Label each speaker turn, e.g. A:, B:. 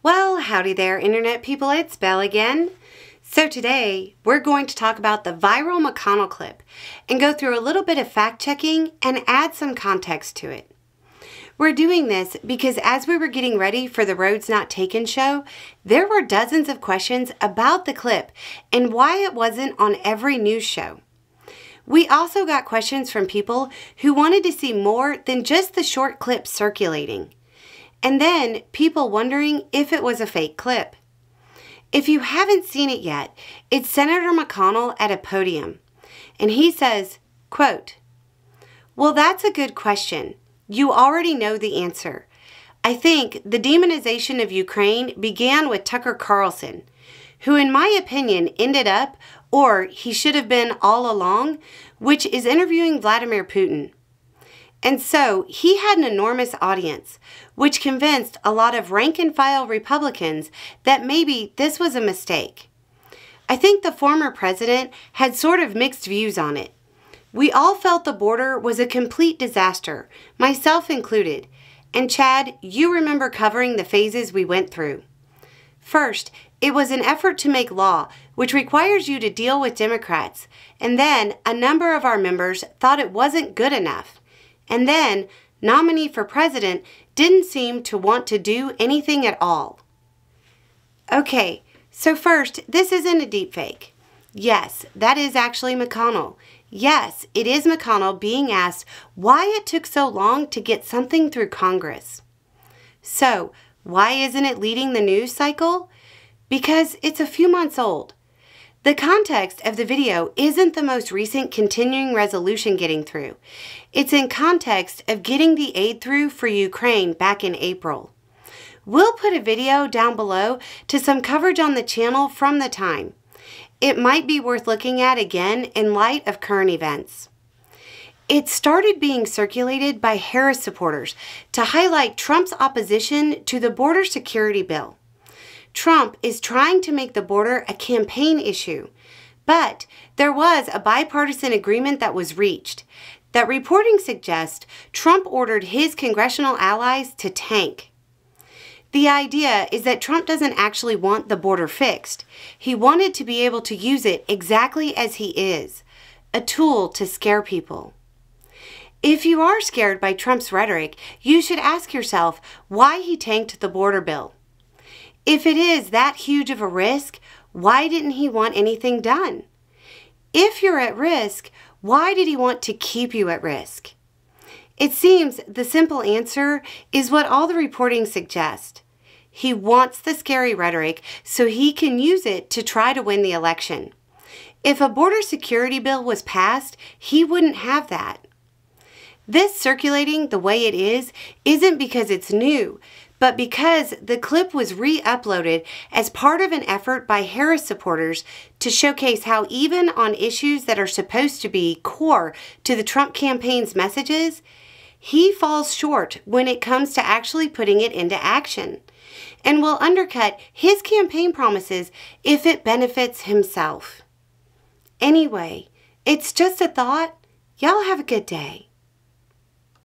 A: Well, howdy there, Internet people. It's Belle again. So today, we're going to talk about the viral McConnell clip and go through a little bit of fact-checking and add some context to it. We're doing this because as we were getting ready for the Roads Not Taken show, there were dozens of questions about the clip and why it wasn't on every news show. We also got questions from people who wanted to see more than just the short clip circulating. And then people wondering if it was a fake clip. If you haven't seen it yet, it's Senator McConnell at a podium. And he says, quote, "Well, that's a good question. You already know the answer. I think the demonization of Ukraine began with Tucker Carlson, who in my opinion ended up, or he should have been all along, which is interviewing Vladimir Putin. And so he had an enormous audience, which convinced a lot of rank-and-file Republicans that maybe this was a mistake. I think the former president had sort of mixed views on it. We all felt the border was a complete disaster, myself included. And Chad, you remember covering the phases we went through. First, it was an effort to make law, which requires you to deal with Democrats. And then a number of our members thought it wasn't good enough. And then, nominee for president didn't seem to want to do anything at all." Okay, so first, this isn't a deepfake. Yes, that is actually McConnell. Yes, it is McConnell being asked why it took so long to get something through Congress. So, why isn't it leading the news cycle? Because it's a few months old. The context of the video isn't the most recent continuing resolution getting through. It's in context of getting the aid through for Ukraine back in April. We'll put a video down below to some coverage on the channel from the time. It might be worth looking at again in light of current events. It started being circulated by Harris supporters to highlight Trump's opposition to the border security bill. Trump is trying to make the border a campaign issue, but there was a bipartisan agreement that was reached that reporting suggests Trump ordered his congressional allies to tank. The idea is that Trump doesn't actually want the border fixed. He wanted to be able to use it exactly as he is, a tool to scare people. If you are scared by Trump's rhetoric, you should ask yourself why he tanked the border bill. If it is that huge of a risk, why didn't he want anything done? If you're at risk, why did he want to keep you at risk? It seems the simple answer is what all the reporting suggests. He wants the scary rhetoric so he can use it to try to win the election. If a border security bill was passed, he wouldn't have that. This circulating the way it is isn't because it's new, but because the clip was re-uploaded as part of an effort by Harris supporters to showcase how even on issues that are supposed to be core to the Trump campaign's messages, he falls short when it comes to actually putting it into action, and will undercut his campaign promises if it benefits himself. Anyway, it's just a thought. Y'all have a good day.